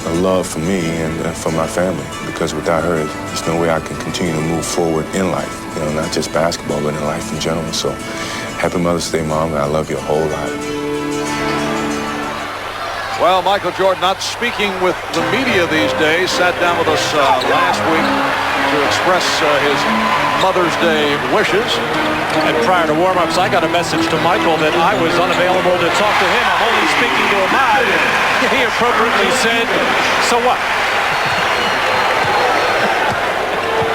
a love for me and for my family, because without her, there's no way I can continue to move forward in life. You know, not just basketball, but in life in general. So, happy Mother's Day, Mom, and I love you a whole lot. Well, Michael Jordan, not speaking with the media these days, sat down with us last week to express his Mother's Day wishes. And prior to warm-ups, I got a message to Michael that I was unavailable to talk to him. I'm only speaking to him now. He appropriately said, so what?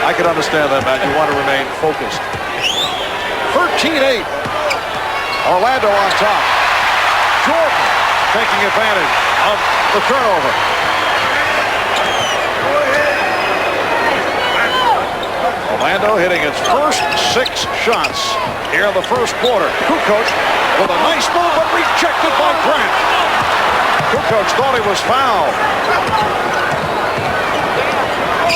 I can understand that, Matt. You want to remain focused. 13-8. Orlando on top. Jordan taking advantage of the turnover. Orlando hitting its first 6 shots here in the first quarter. Kukoc with a nice move, but rejected by Grant. Kukoc thought he was fouled.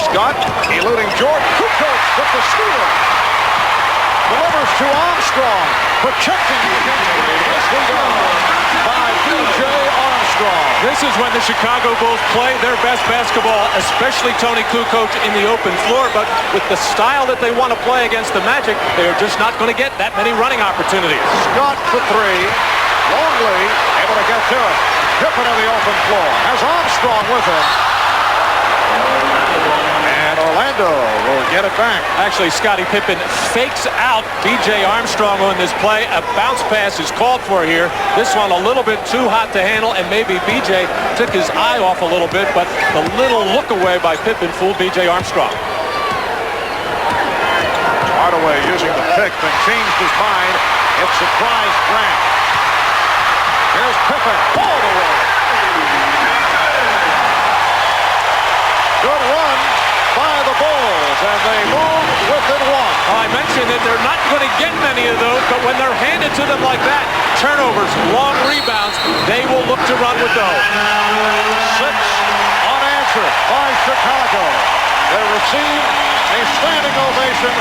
Scott eluding Jordan. Kukoc with the steal. Delivers to Armstrong. Protecting against the by B.J. Armstrong. This is when the Chicago Bulls play their best basketball, especially Tony Kukoc in the open floor. But with the style that they want to play against the Magic, they are just not going to get that many running opportunities. Scott for 3. Longley able to get to it. Pippen on the open floor. Has Armstrong with him. And Orlando will get it back. Actually, Scottie Pippen fakes out B.J. Armstrong on this play. A bounce pass is called for here. This one a little bit too hot to handle, and maybe B.J. took his eye off a little bit, but the little look away by Pippen fooled B.J. Armstrong. Hardaway using the pick, then changed his mind. It surprised Grant. Here's Pippen all the way. Good run by the Bulls, and they move within 1. I mentioned that they're not going to get many of those, but when they're handed to them like that, turnovers, long rebounds, they will look to run with those. 6 unanswered by Chicago. They receive a standing ovation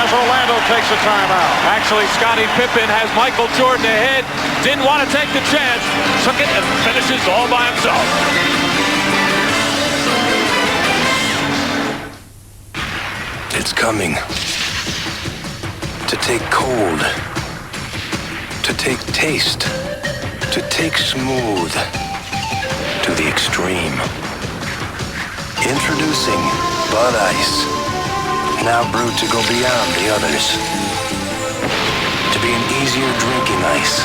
as Orlando takes a timeout. Actually, Scottie Pippen has Michael Jordan ahead. Didn't want to take the chance. Took it and finishes all by himself. It's coming. To take cold. To take taste. To take smooth. To the extreme. Introducing Bud Ice. Now brewed to go beyond the others. To be an easier drinking ice.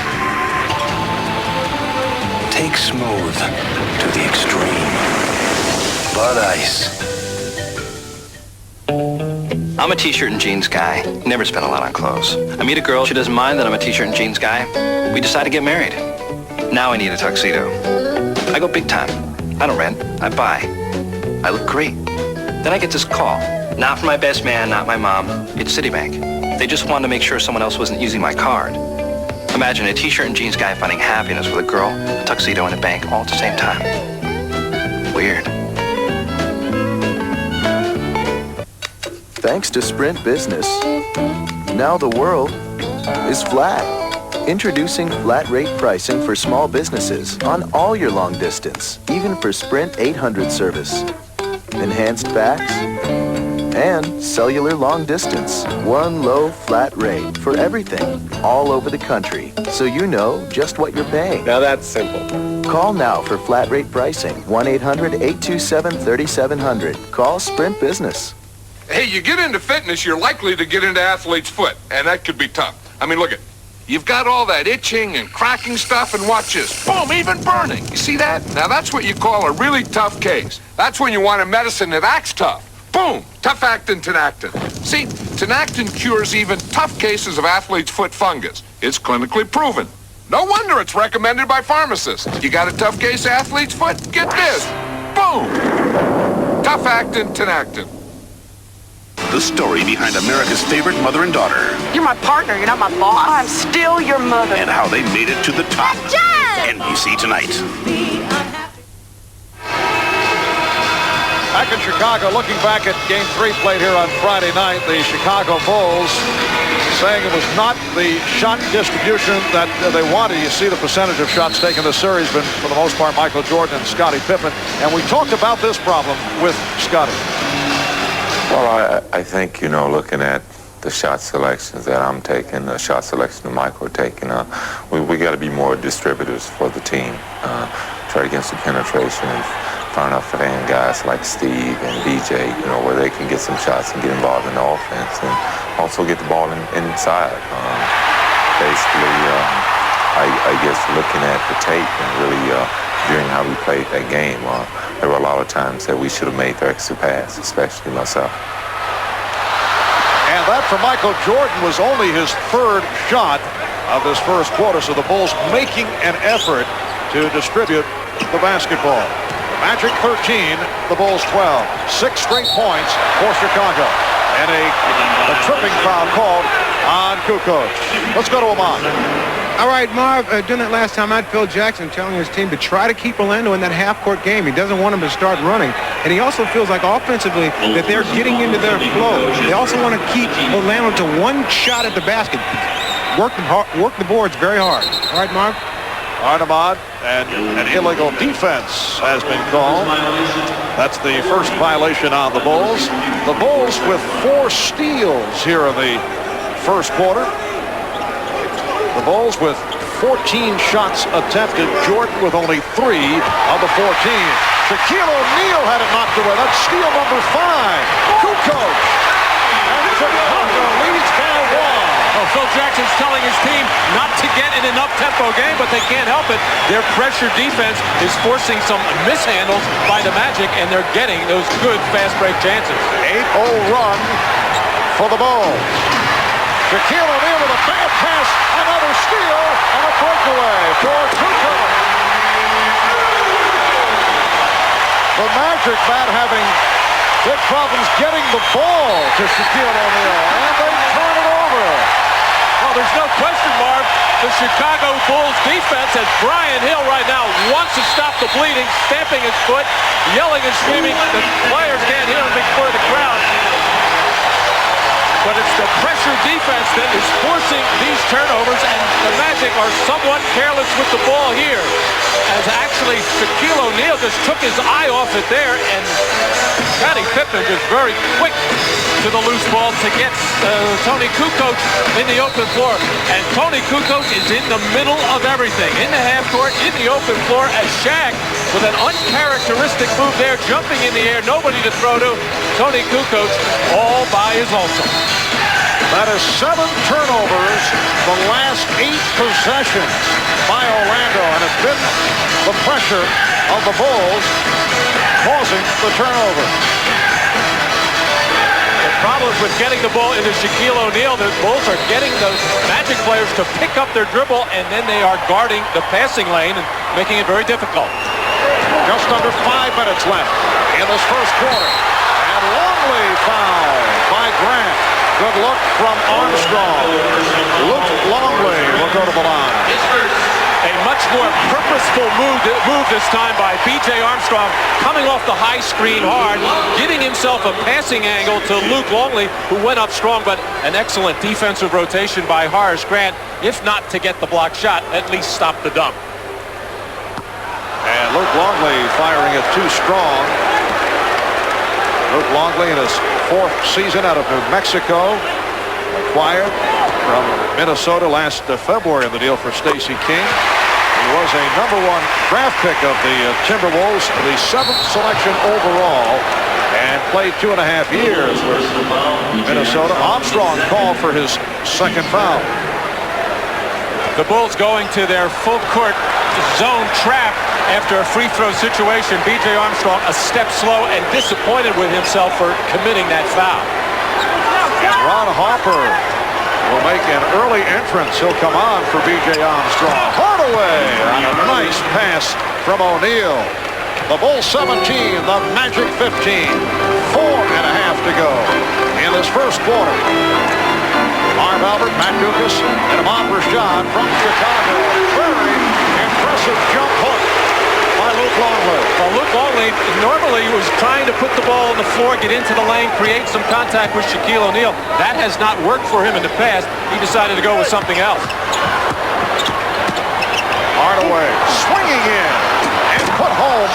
Take smooth to the extreme. Bud Ice. I'm a t-shirt and jeans guy. Never spend a lot on clothes. I meet a girl, she doesn't mind that I'm a t-shirt and jeans guy. We decide to get married. Now I need a tuxedo. I go big time. I don't rent, I buy. I look great. Then I get this call. Not from my best man, not my mom. It's Citibank. They just wanted to make sure someone else wasn't using my card. Imagine a t-shirt and jeans guy finding happiness with a girl, a tuxedo, and a bank all at the same time. Weird. Thanks to Sprint Business, now the world is flat. Introducing flat rate pricing for small businesses on all your long distance, even for Sprint 800 service. Enhanced facts and cellular long distance. One low flat rate for everything all over the country, so you know just what you're paying. Now that's simple. Call now for flat rate pricing. 1-800-827-3700. Call Sprint Business. Hey, you get into fitness, you're likely to get into athlete's foot, and that could be tough. I mean, look at, you've got all that itching and cracking stuff, and watch this. Boom, even burning. You see that? Now, that's what you call a really tough case. That's when you want a medicine that acts tough. Boom, tough-actin Tinactin. See, Tinactin cures even tough cases of athlete's foot fungus. It's clinically proven. No wonder it's recommended by pharmacists. You got a tough case of athlete's foot? Get this. Boom. Tough-actin Tinactin. The story behind America's favorite mother and daughter. You're my partner, you're not my boss. I'm still your mother. And how they made it to the top. Jen! NBC Tonight. Back in Chicago. Chicago, looking back at Game 3 played here on Friday night, the Chicago Bulls saying it was not the shot distribution that they wanted. You see the percentage of shots taken this series been, for the most part, Michael Jordan and Scottie Pippen. And we talked about this problem with Scottie. Well, I think, you know, looking at the shot selections that I'm taking, the shot selection that Michael taking, we got to be more distributors for the team. Try to get some penetration and find out for them guys like Steve and BJ, you know, where they can get some shots and get involved in the offense and also get the ball inside. Basically, I guess looking at the tape and really during how we played that game, there were a lot of times that we should have made the extra pass, especially myself. And that for Michael Jordan was only his third shot of this first quarter, so the Bulls making an effort to distribute the basketball. Magic 13, the Bulls 12. 6 straight points for Chicago. And a tripping foul called on Kukoc. Let's go to Ahmad. All right, Marv, during that last time out, Phil Jackson telling his team to try to keep Orlando in that half-court game. He doesn't want him to start running. And he also feels like offensively that they're getting into their flow. They also want to keep Orlando to one shot at the basket. Work the boards very hard. All right, Marv? Ahmad, and an illegal defense has been called. That's the first violation on the Bulls. The Bulls with 4 steals here in the first quarter. The Bulls with 14 shots attempted. Jordan with only 3 of the 14. Shaquille O'Neal had it knocked away. That's steal number 5. Kukoc. And Chicago leads by 1. Oh, Phil Jackson's telling his team not to get in an up-tempo game, but they can't help it. Their pressure defense is forcing some mishandles by the Magic, and they're getting those good fast break chances. 8-0 run for the Bulls. Shaquille O'Neal with a bad pass, another steal, and a breakaway for Kukoc. The Magic bat having big problems getting the ball to Shaquille O'Neal, and they turn it over. Well, there's no question, Marv. The Chicago Bulls defense, as Brian Hill right now wants to stop the bleeding, stamping his foot, yelling and screaming. The players can't hear him before the crowd. But it's the pressure defense that is forcing these turnovers, and the Magic are somewhat careless with the ball here. As actually Shaquille O'Neal just took his eye off it there, and Scottie Pippen just very quick to the loose ball to get Toni Kukoc in the open floor. And Toni Kukoc is in the middle of everything. In the half court, in the open floor, as Shaq with an uncharacteristic move there, jumping in the air, nobody to throw to. Toni Kukoc all by his lonesome. That is 7 turnovers the last 8 possessions by Orlando, and it's been the pressure of the Bulls causing the turnover. The problem with getting the ball into Shaquille O'Neal, the Bulls are getting the Magic players to pick up their dribble, and then they are guarding the passing lane and making it very difficult. Just under 5 minutes left in this first quarter. And Longley fouled by Grant. Good look from Armstrong. Luke Longley will go to the line. A much more purposeful move this time by B.J. Armstrong, coming off the high screen hard, giving himself a passing angle to Luke Longley, who went up strong, but an excellent defensive rotation by Horace Grant, if not to get the block shot, at least stop the dunk. And Luke Longley firing it too strong. Luke Longley in his 4th season out of New Mexico, acquired from Minnesota last February in the deal for Stacey King. He was a #1 draft pick of the Timberwolves, the 7th selection overall, and played 2.5 years with Minnesota. Armstrong called for his 2nd foul. The Bulls going to their full court zone trap after a free throw situation. B.J. Armstrong a step slow and disappointed with himself for committing that foul. And Ron Harper will make an early entrance. He'll come on for B.J. Armstrong. Hardaway on a nice pass from O'Neal. The Bulls 17, the Magic 15. 4.5 to go in this first quarter. Marv Albert, Matt Dukas, and Ahmad Rashad from Chicago. Very impressive jump hook by Luke Luke Longley. Well, Luke Longley normally was trying to put the ball on the floor, get into the lane, create some contact with Shaquille O'Neal. That has not worked for him in the past. He decided to go with something else. Hardaway swinging in and put home